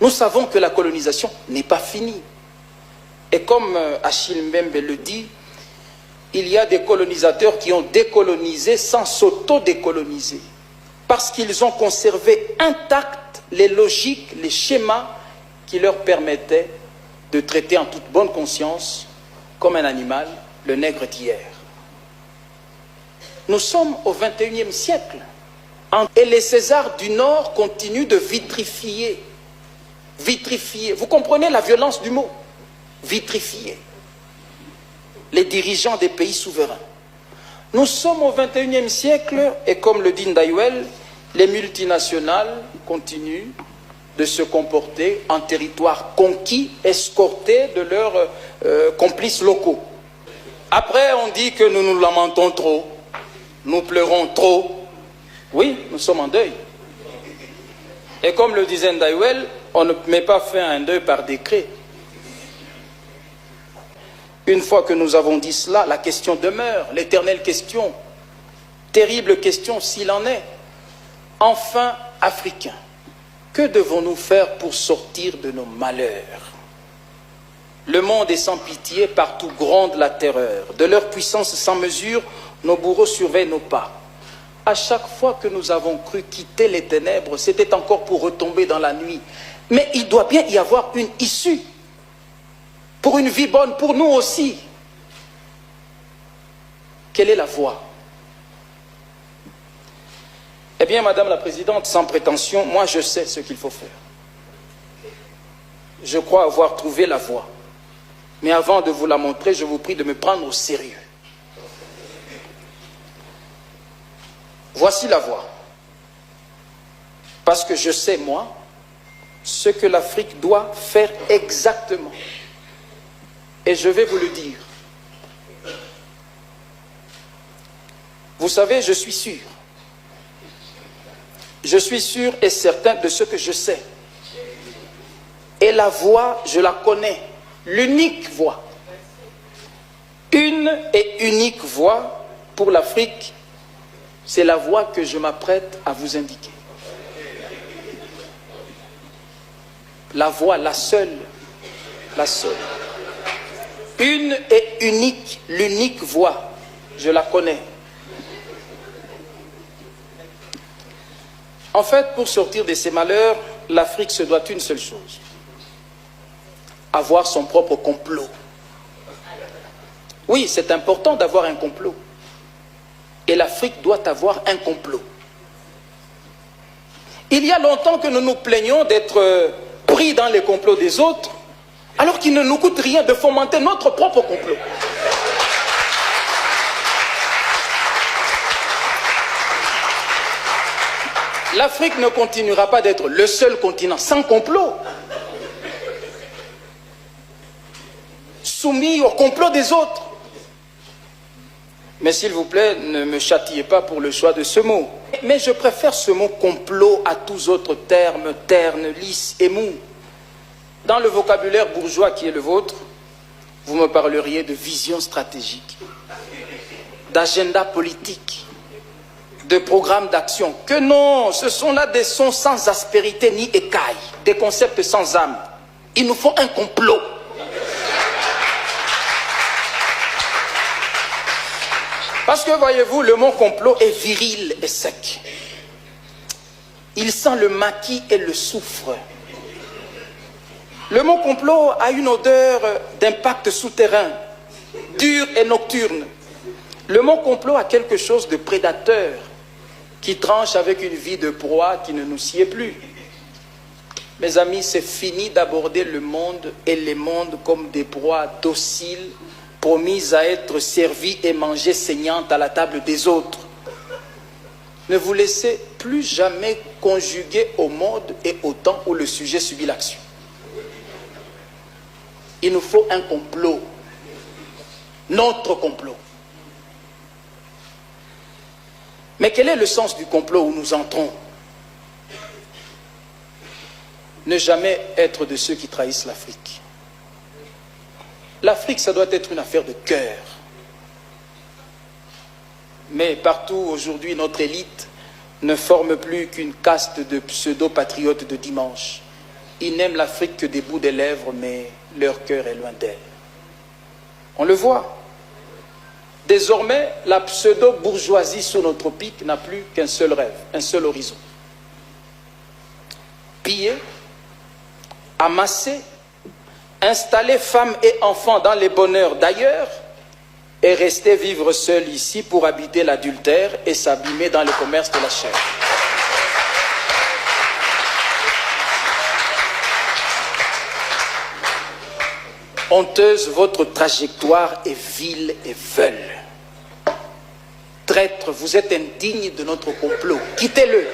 Nous savons que la colonisation n'est pas finie. Et comme Achille Mbembe le dit, il y a des colonisateurs qui ont décolonisé sans s'auto-décoloniser. Parce qu'ils ont conservé intactes les logiques, les schémas qui leur permettaient de traiter en toute bonne conscience, comme un animal, le nègre d'hier. Nous sommes au XXIe siècle. Et les Césars du Nord continuent de vitrifier. Vitrifier. Vous comprenez la violence du mot? Vitrifier. Les dirigeants des pays souverains. Nous sommes au XXIe siècle et comme le dit Ndayouel, les multinationales continuent de se comporter en territoire conquis, escortés de leurs complices locaux. Après, on dit que nous nous lamentons trop, nous pleurons trop. Oui, nous sommes en deuil. Et comme le disait Ndayouel, on ne met pas fin à un deuil par décret. Une fois que nous avons dit cela, la question demeure, l'éternelle question, terrible question s'il en est. Enfin, Africains, que devons-nous faire pour sortir de nos malheurs? Le monde est sans pitié, partout gronde la terreur. De leur puissance sans mesure, nos bourreaux surveillent nos pas. À chaque fois que nous avons cru quitter les ténèbres, c'était encore pour retomber dans la nuit. Mais il doit bien y avoir une issue. Pour une vie bonne, pour nous aussi. Quelle est la voie? Eh bien, Madame la Présidente, sans prétention, moi je sais ce qu'il faut faire. Je crois avoir trouvé la voie. Mais avant de vous la montrer, je vous prie de me prendre au sérieux. Voici la voie. Parce que je sais, moi, ce que l'Afrique doit faire exactement. Et je vais vous le dire. Vous savez, je suis sûr. Je suis sûr et certain de ce que je sais. Et la voie, je la connais. L'unique voie. Une et unique voie pour l'Afrique, c'est la voie que je m'apprête à vous indiquer. La voie, la seule. La seule. Une et unique, l'unique voie, je la connais. En fait, pour sortir de ces malheurs, l'Afrique se doit une seule chose. Avoir son propre complot. Oui, c'est important d'avoir un complot. Et l'Afrique doit avoir un complot. Il y a longtemps que nous nous plaignons d'être pris dans les complots des autres, alors qu'il ne nous coûte rien de fomenter notre propre complot. L'Afrique ne continuera pas d'être le seul continent sans complot, soumis au complot des autres. Mais s'il vous plaît, ne me châtiez pas pour le choix de ce mot. Mais je préfère ce mot complot à tous autres termes ternes, lisses et mous. Dans le vocabulaire bourgeois qui est le vôtre, vous me parleriez de vision stratégique, d'agenda politique, de programme d'action. Que non, ce sont là des sons sans aspérité ni écaille, des concepts sans âme. Il nous faut un complot. Parce que, voyez-vous, le mot complot est viril et sec. Il sent le maquis et le soufre. Le mot complot a une odeur d'impact souterrain, dur et nocturne. Le mot complot a quelque chose de prédateur, qui tranche avec une vie de proie qui ne nous sied plus. Mes amis, c'est fini d'aborder le monde et les mondes comme des proies dociles, promises à être servies et mangées saignantes à la table des autres. Ne vous laissez plus jamais conjuguer au mode et au temps où le sujet subit l'action. Il nous faut un complot, notre complot. Mais quel est le sens du complot où nous entrons? Ne jamais être de ceux qui trahissent l'Afrique. L'Afrique, ça doit être une affaire de cœur. Mais partout aujourd'hui, notre élite ne forme plus qu'une caste de pseudo-patriotes de dimanche. Ils n'aiment l'Afrique que des bouts des lèvres, mais leur cœur est loin d'elle. On le voit. Désormais, la pseudo-bourgeoisie sonotropique n'a plus qu'un seul rêve, un seul horizon. Piller, amasser, installer femmes et enfants dans les bonheurs d'ailleurs et rester vivre seul ici pour habiter l'adultère et s'abîmer dans le commerce de la chair. Honteuse, votre trajectoire est vile et veule. Traître, vous êtes indigne de notre complot. Quittez-le.